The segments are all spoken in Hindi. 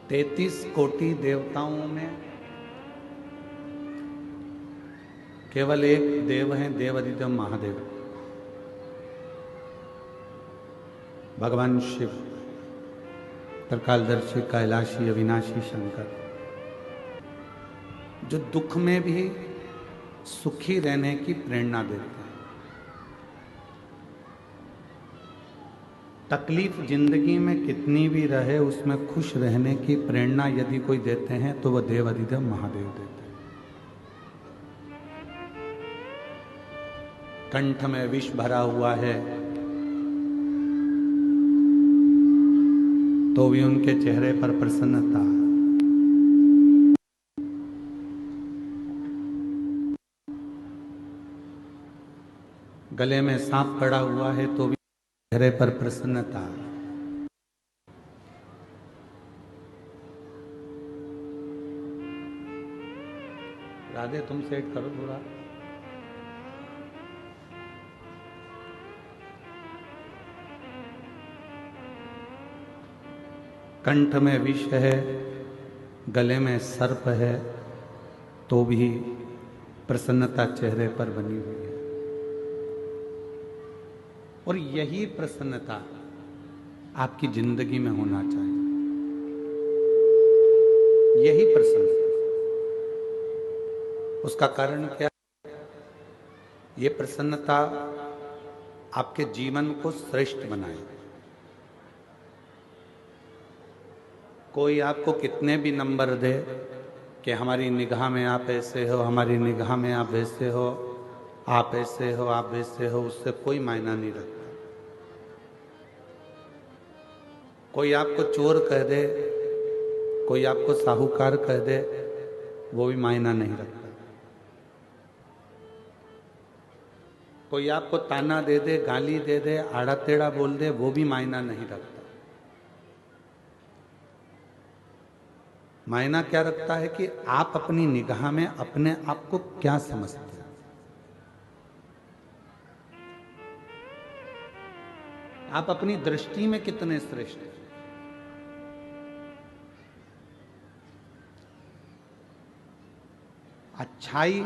33 कोटि देवताओं में केवल एक देव हैं, देवादिदेव महादेव, भगवान शिव, त्रिकालदर्शी, कैलाशी, अविनाशी शंकर, जो दुख में भी सुखी रहने की प्रेरणा देते हैं। तकलीफ जिंदगी में कितनी भी रहे उसमें खुश रहने की प्रेरणा यदि कोई देते हैं तो वह देवादिदेव महादेव देते हैं। कंठ में विष भरा हुआ है तो भी उनके चेहरे पर प्रसन्नता। गले में सांप पड़ा हुआ है तो भी चेहरे पर प्रसन्नता। राधे तुम सेट करो थोड़ा। कंठ में विष है, गले में सर्प है तो भी प्रसन्नता चेहरे पर बनी हुई है। और यही प्रसन्नता आपकी जिंदगी में होना चाहिए। यही प्रसन्नता। उसका कारण क्या? ये प्रसन्नता आपके जीवन को श्रेष्ठ बनाए। कोई आपको कितने भी नंबर दे कि हमारी निगाह में आप ऐसे हो, हमारी निगाह में आप वैसे हो, आप ऐसे हो, आप वैसे हो, उससे कोई मायना नहीं रखता। कोई आपको चोर कह दे, कोई आपको साहूकार कह दे, वो भी मायना नहीं रखता। कोई आपको ताना दे दे, गाली दे दे, आड़ा टेढ़ा बोल दे, वो भी मायना नहीं रखता। मायना क्या रखता है कि आप अपनी निगाह में अपने आप को क्या समझते हैं। आप अपनी दृष्टि में कितने श्रेष्ठ हैं। अच्छाई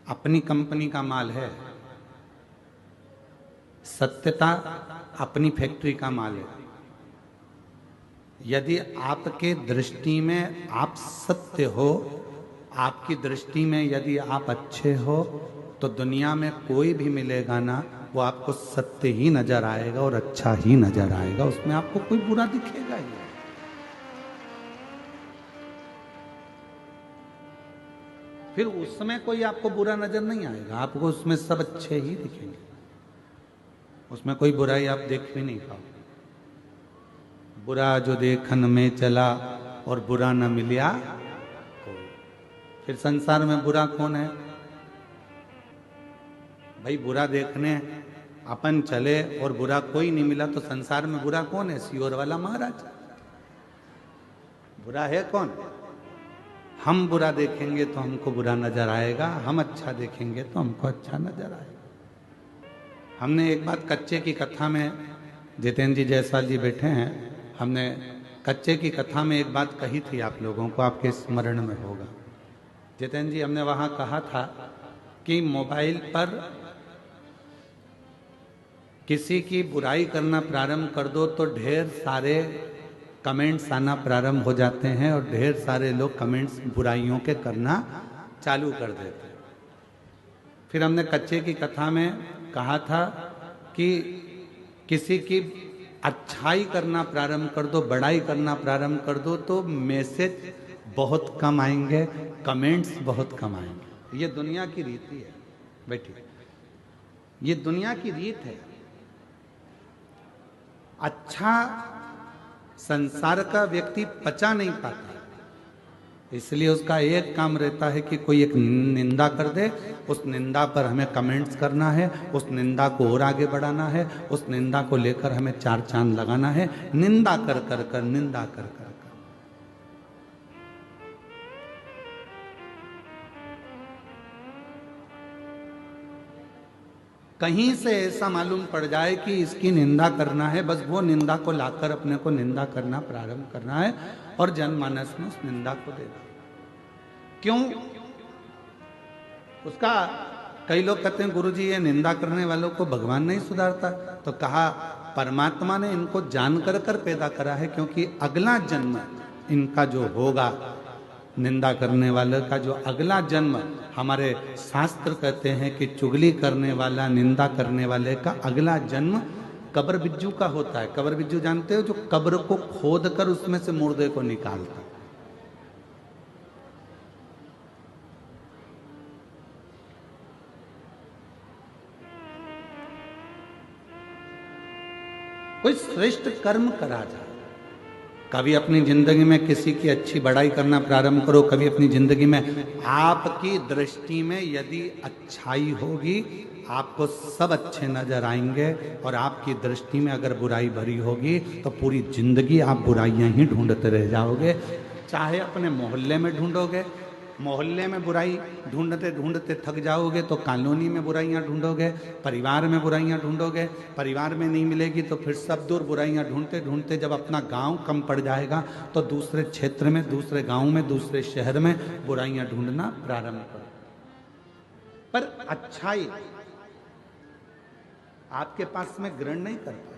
अपनी कंपनी का माल है, सत्यता अपनी फैक्ट्री का माल है। यदि आपके दृष्टि में आप सत्य हो, आपकी दृष्टि में यदि आप अच्छे हो, तो दुनिया में कोई भी मिलेगा ना, वो आपको सत्य ही नजर आएगा और अच्छा ही नजर आएगा। उसमें आपको कोई बुरा दिखेगा ही। फिर उसमें कोई आपको बुरा नजर नहीं आएगा, आपको उसमें सब अच्छे ही दिखेंगे। उसमें कोई बुराई आप देख भी नहीं पाओगे। बुरा जो देखन में चला और बुरा न मिला कोई। फिर संसार में बुरा कौन है भाई? बुरा देखने अपन चले और बुरा कोई नहीं मिला तो संसार में बुरा कौन है? सियोर वाला महाराज। बुरा है कौन? हम बुरा देखेंगे तो हमको बुरा नजर आएगा, हम अच्छा देखेंगे तो हमको अच्छा नजर आएगा। हमने एक बात कच्चे की कथा में, जितेंद्र जी जायसवाल जी बैठे हैं, हमने कच्चे की कथा में एक बात कही थी आप लोगों को, आपके स्मरण में होगा। जितेंद्र जी, हमने वहां कहा था कि मोबाइल पर किसी की बुराई करना प्रारंभ कर दो तो ढेर सारे कमेंट्स आना प्रारंभ हो जाते हैं और ढेर सारे लोग कमेंट्स बुराइयों के करना चालू कर देते हैं। फिर हमने कच्चे की कथा में कहा था कि किसी की अच्छाई करना प्रारंभ कर दो, बड़ाई करना प्रारंभ कर दो तो मैसेज बहुत कम आएंगे, कमेंट्स बहुत कम आएंगे। ये दुनिया की रीति है बेटी, ये दुनिया की रीत है। अच्छा संसार का व्यक्ति पचा नहीं पाता, इसलिए उसका एक काम रहता है कि कोई एक निंदा कर दे, उस निंदा पर हमें कमेंट्स करना है, उस निंदा को और आगे बढ़ाना है, उस निंदा को लेकर हमें चार चांद लगाना है। निंदा कर कर कर, निंदा कर कर कर। कहीं से ऐसा मालूम पड़ जाए कि इसकी निंदा करना है, बस वो निंदा को लाकर अपने को निंदा करना प्रारंभ करना है और जनमानस में उस निंदा को देना। क्यों? उसका कई लोग कहते हैं गुरुजी ये निंदा करने वालों को भगवान नहीं सुधारता, तो कहा परमात्मा ने इनको जानकर कर पैदा करा है, क्योंकि अगला जन्म इनका जो होगा, निंदा करने वाले का जो अगला जन्म, हमारे शास्त्र कहते हैं कि चुगली करने वाला, निंदा करने वाले का अगला जन्म कब्र बिज्जू का होता है। कब्र बिज्जू जानते हो, जो कब्र को खोद कर उसमें से मुर्दे को निकालता। कोई श्रेष्ठ कर्म करा जाए। कभी अपनी जिंदगी में किसी की अच्छी बड़ाई करना प्रारंभ करो, कभी अपनी जिंदगी में आपकी दृष्टि में यदि अच्छाई होगी, आपको सब अच्छे नजर आएंगे, और आपकी दृष्टि में अगर बुराई भरी होगी तो पूरी जिंदगी आप बुराइयां ही ढूंढते रह जाओगे। चाहे अपने मोहल्ले में ढूंढोगे, मोहल्ले में बुराई ढूंढते ढूंढते थक जाओगे तो कॉलोनी में बुराइयां ढूंढोगे, परिवार में बुराइयां ढूंढोगे, परिवार में नहीं मिलेगी तो फिर सब दूर बुराइयां ढूंढते ढूंढते जब अपना गांव कम पड़ जाएगा तो दूसरे क्षेत्र में, दूसरे गांव में, दूसरे शहर में बुराइयां ढूंढना प्रारंभ करो। पर अच्छाई आपके पास में ग्रहण नहीं करता।